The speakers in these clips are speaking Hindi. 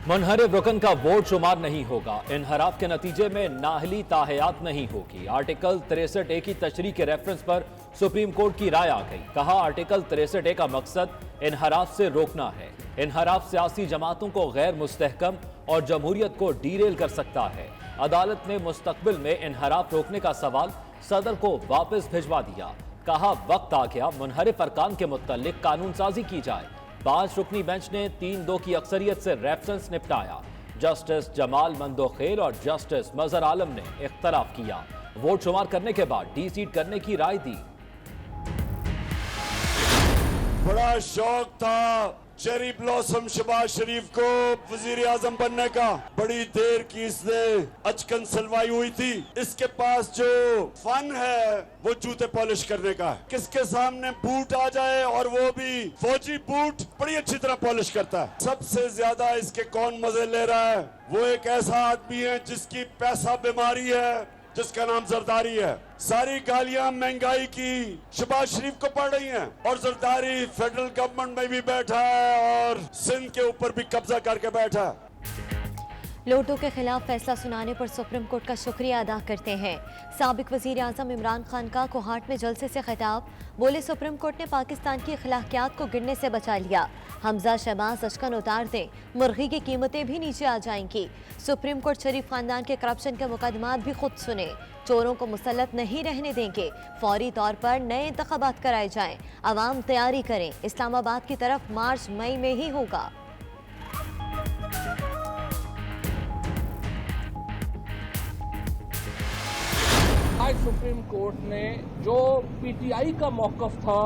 मुनहरिफ रुकन का वोट शुमार नहीं होगा। इनहराफ के नतीजे में नाहली ताहयात नहीं होगी। आर्टिकल 63A की तशरीह के रेफरेंस पर सुप्रीम कोर्ट की राय आ गई। कहा, आर्टिकल 63A का मकसद इनहराफ से रोकना है। इनहराफ सियासी जमातों को गैर मुस्तहकम और जमहूरियत को डीरेल कर सकता है। अदालत ने मुस्तकबिल में इनहराफ रोकने का सवाल सदर को वापस भिजवा दिया। कहा, वक्त आ गया मुनहरिफ अरकान के मुत्तल्लिक कानून साजी की जाए। 5 रुकनी बेंच ने 3-2 की अक्सरियत से रेफरेंस निपटाया। जस्टिस जमाल मंदोखेल और जस्टिस मजहर आलम ने इख्तलाफ किया। वोट शुमार करने के बाद डी-सीट करने की राय दी। बड़ा शौक था चेरी ब्लॉसम शहबाज शरीफ को वजीर आजम बनने का। बड़ी देर की इसने अचकन सलवाई हुई थी। इसके पास जो फन है वो जूते पॉलिश करने का है। किसके सामने बूट आ जाए और वो भी फौजी बूट बड़ी अच्छी तरह पॉलिश करता है। सबसे ज्यादा इसके कौन मजे ले रहा है? वो एक ऐसा आदमी है जिसकी पैसा बीमारी है, जिसका नाम जरदारी है। सारी गालियां महंगाई की शहबाज शरीफ को पड़ रही हैं और जरदारी फेडरल गवर्नमेंट में भी बैठा है और सिंध के ऊपर भी कब्जा करके बैठा है। लोटो के खिलाफ फैसला सुनाने पर सुप्रीम कोर्ट का शुक्रिया अदा करते हैं। साबिक वजीर आजम इमरान खान का कोहाट में जलसे से खिताब। बोले, सुप्रीम कोर्ट ने पाकिस्तान की अखलाकियात को गिरने से बचा लिया। हमजा शहबाज अचकन उतार दें, मुर्गी की कीमतें भी नीचे आ जाएंगी। सुप्रीम कोर्ट शरीफ खानदान के करप्शन के मुकदमात भी खुद सुने। चोरों को मुसल्लत नहीं रहने देंगे। फौरी तौर पर नए इंतखाबात कराए जाएं। अवाम तैयारी करें। इस्लामाबाद की तरफ मार्च मई में ही होगा। आज सुप्रीम कोर्ट ने जो पीटीआई का मौक़िफ़ था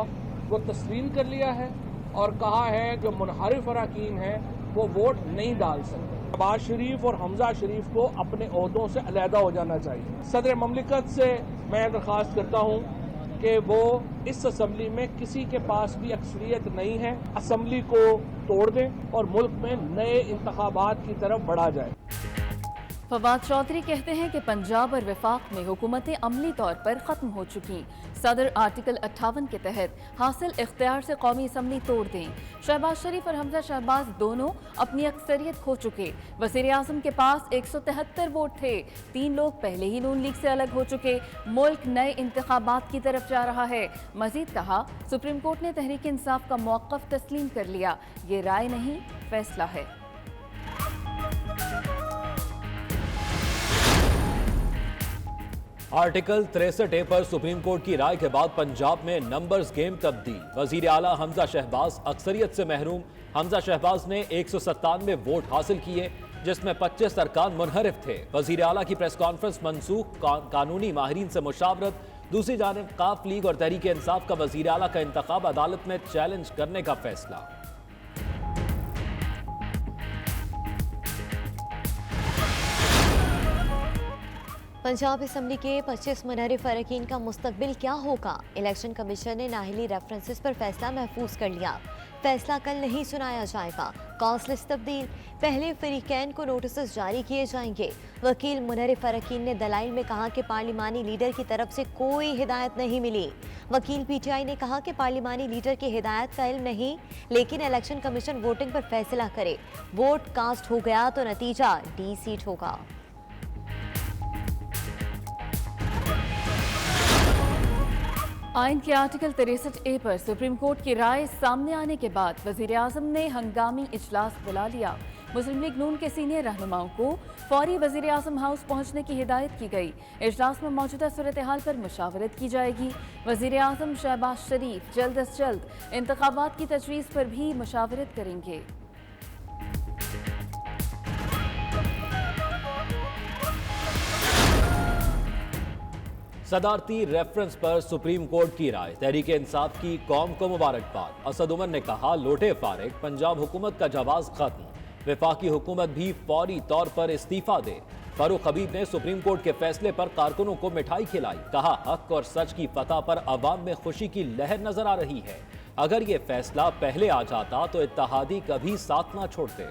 वो तस्लीम कर लिया है और कहा है जो मुनहरिफ अरकान हैं वो वोट नहीं डाल सकते। शहबाज शरीफ और हमजा शरीफ को अपने ओहदों से अलहदा हो जाना चाहिए। सदर ममलिकत से मैं दरख्वास्त करता हूँ कि वो इस असम्बली में किसी के पास भी अक्सरियत नहीं है, असम्बली को तोड़ दें और मुल्क में नए इंतखाबात की तरफ बढ़ा जाए। फवाद चौधरी कहते हैं कि पंजाब और वफाक में हुकूमतें अमली तौर पर ख़त्म हो चुकी। सदर आर्टिकल 58 के तहत हासिल इख्तियार से कौमी असम्बली तोड़ दें। शहबाज शरीफ और हमजा शहबाज दोनों अपनी अक्सरियत खो चुके। वज़ीर आज़म के पास 173 वोट थे। 3 लोग पहले ही नून लीग से अलग हो चुके। मुल्क नए इंतखाबात की तरफ जा रहा है। मजीद कहा, सुप्रीम कोर्ट ने तहरीक इंसाफ का मौक़िफ़ तस्लीम कर लिया। ये राय नहीं, फैसला है। आर्टिकल 63A पर सुप्रीम कोर्ट की राय के बाद पंजाब में नंबर्स गेम तब्दील। वजीर आला हमजा शहबाज अक्सरियत से महरूम। हमजा शहबाज ने 197 वोट हासिल किए, जिसमें 25 अरकान मुनहरिफ थे। वजीर आला की प्रेस कॉन्फ्रेंस मनसूख। कानूनी माहिरीन से मुशावरत। दूसरी जानिब काफ लीग और तहरीक इंसाफ का वजीर आला का इंतखाब अदालत में चैलेंज करने का फैसला। पंजाब असम्बली के 25 मुनहरिफ अरकान का मुस्तकबिल क्या होगा? इलेक्शन कमीशन ने नाहली रेफरेंसेस पर फैसला महफूज कर लिया। फैसला कल नहीं सुनाया जाएगा। कॉज लिस्ट तब्दील। पहले फरीकैन को नोटिस जारी किए जाएंगे। वकील मुनहरिफ अरकान ने दलाइल में कहा कि पार्लिमानी लीडर की तरफ से कोई हिदायत नहीं मिली। वकील पीटीआई ने कहा कि पार्लिमानी लीडर की हिदायत का इल्म नहीं, लेकिन इलेक्शन कमीशन वोटिंग पर फैसला करे। वोट कास्ट हो गया तो नतीजा डी-सीट होगा। आइन के आर्टिकल 63A पर सुप्रीम कोर्ट की राय सामने आने के बाद वजीर आजम ने हंगामी इजलास बुला लिया। मुस्लिम लीग नून के सीनियर रहनुमाओं को फौरी वजीर आजम हाउस पहुंचने की हिदायत की गई। इजलास में मौजूदा सूरत हाल पर मुशावरत की जाएगी। वजीर आजम शहबाज शरीफ जल्द अज जल्द इंतखाबात की तजवीज़ पर भी मुशावरत करेंगे। सदारती रेफरेंस पर सुप्रीम कोर्ट की राय। तहरीक इंसाफ की कौम को मुबारकबाद। असद उमर ने कहा, लोटे फारिग, पंजाब हुकूमत का जवाब खत्म। वफाकी हुकूमत भी फौरी तौर पर इस्तीफा दे। फारूक हबीब ने सुप्रीम कोर्ट के फैसले पर कारकुनों को मिठाई खिलाई। कहा, हक और सच की फतह पर अवाम में खुशी की लहर नजर आ रही है। अगर ये फैसला पहले आ जाता तो इत्तेहादी कभी साथ ना छोड़ते।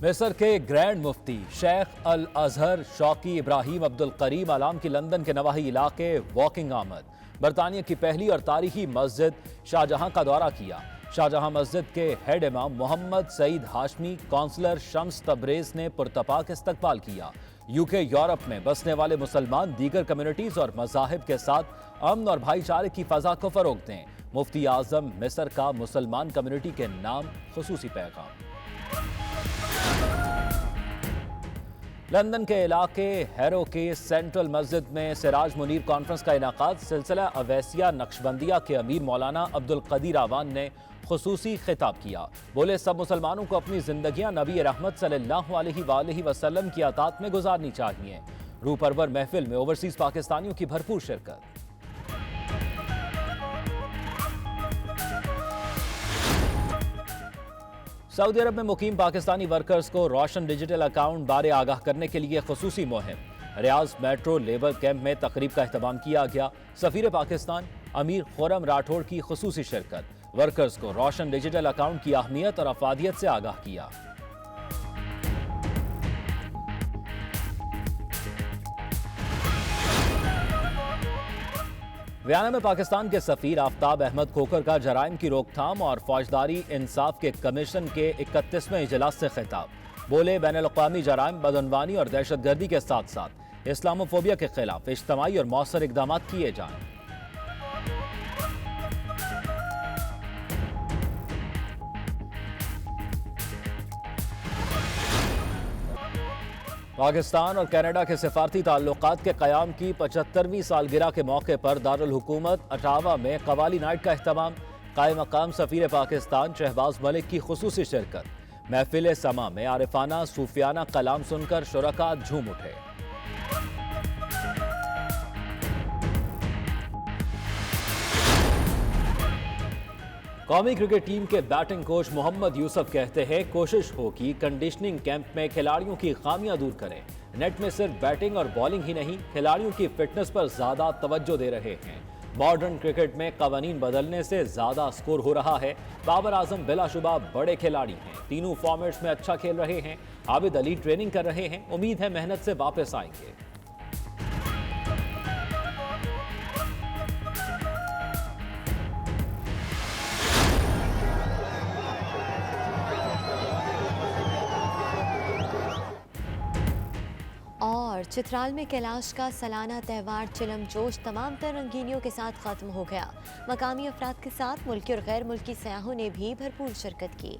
मिस्र के ग्रैंड मुफ्ती शेख अल अजहर शौकी इब्राहिम अब्दुल करीम आलाम की लंदन के नवाही इलाके वॉकिंग आमद। बरतानिया की पहली और तारीखी मस्जिद शाहजहां का दौरा किया। शाहजहां मस्जिद के हेड इमाम मोहम्मद सईद हाशमी कौंसलर शम्स तबरेज ने पुरतपाक इस्तकबाल किया। यूके यूरोप में बसने वाले मुसलमान दीगर कम्युनिटीज और मज़ाहिब के साथ अमन और भाईचारे की फजा को फरोग दें। मुफ्ती आजम मिस्र का मुसलमान कम्युनिटी के नाम खुसूसी पैगाम। लंदन के इलाके हैरो की सेंट्रल मस्जिद में सिराज मुनीर कॉन्फ्रेंस का इनाकाद। सिलसिला अवैसिया नक्शबंदिया के अमीर मौलाना अब्दुल कदीर आवान ने खुसूसी खिताब किया। बोले, सब मुसलमानों को अपनी जिंदगियां नबी रहमत सल्लल्लाहु अलैहि वसल्लम की अतात में गुजारनी चाहिए। रूह परवर महफिल में ओवरसीज पाकिस्तानियों की भरपूर शिरकत। सऊदी अरब में मुकीम पाकिस्तानी वर्कर्स को रोशन डिजिटल अकाउंट बारे आगाह करने के लिए खुसूसी मुहिम। रियाज मेट्रो लेबर कैंप में तकरीब का एहतमाम किया गया। सफीर पाकिस्तान अमीर खुरम राठौड़ की खुसूसी शिरकत। वर्कर्स को रोशन डिजिटल अकाउंट की अहमियत और अफादियत से आगाह किया। वियना में पाकिस्तान के सफीर आफ्ताब अहमद खोकर का जराइम की रोकथाम और फौजदारी इंसाफ के कमीशन के 31वें इजलास से खिताब। बोले, बैनुल-अक़वामी जराइम, बदअनवानी और दहशतगर्दी के साथ साथ इस्लामोफोबिया के खिलाफ इज्तमाई और मौसर इकदाम किए जाएं। पाकिस्तान और कनाडा के सिफारती ताल्लुकात के क़याम की 75वीं सालगिरह के मौके पर दारुल हुकूमत अटावा में कवाली नाइट का एहतमाम। कायम मकाम सफीर पाकिस्तान शहबाज मलिक की खुसूसी शिरकत। महफिल समा में आरिफाना सूफियाना कलाम सुनकर शुरका झूम उठे। कौमी क्रिकेट टीम के बैटिंग कोच मोहम्मद यूसुफ कहते हैं, कोशिश हो कि कंडीशनिंग कैंप में खिलाड़ियों की खामियां दूर करें। नेट में सिर्फ बैटिंग और बॉलिंग ही नहीं, खिलाड़ियों की फिटनेस पर ज्यादा तवज्जो दे रहे हैं। मॉडर्न क्रिकेट में कवानीन बदलने से ज्यादा स्कोर हो रहा है। बाबर आजम बिलाशुबा बड़े खिलाड़ी हैं, तीनों फॉर्मेट्स में अच्छा खेल रहे हैं। आबिद अली ट्रेनिंग कर रहे हैं, उम्मीद है मेहनत से वापस आएंगे। और चित्राल में कैलाश का सालाना त्यौहार चिलम जोश तमाम तर रंगीनियों के साथ खत्म हो गया। मकामी अफराद के साथ मुल्की और गैर मुल्की सयाहों ने भी भरपूर शिरकत की।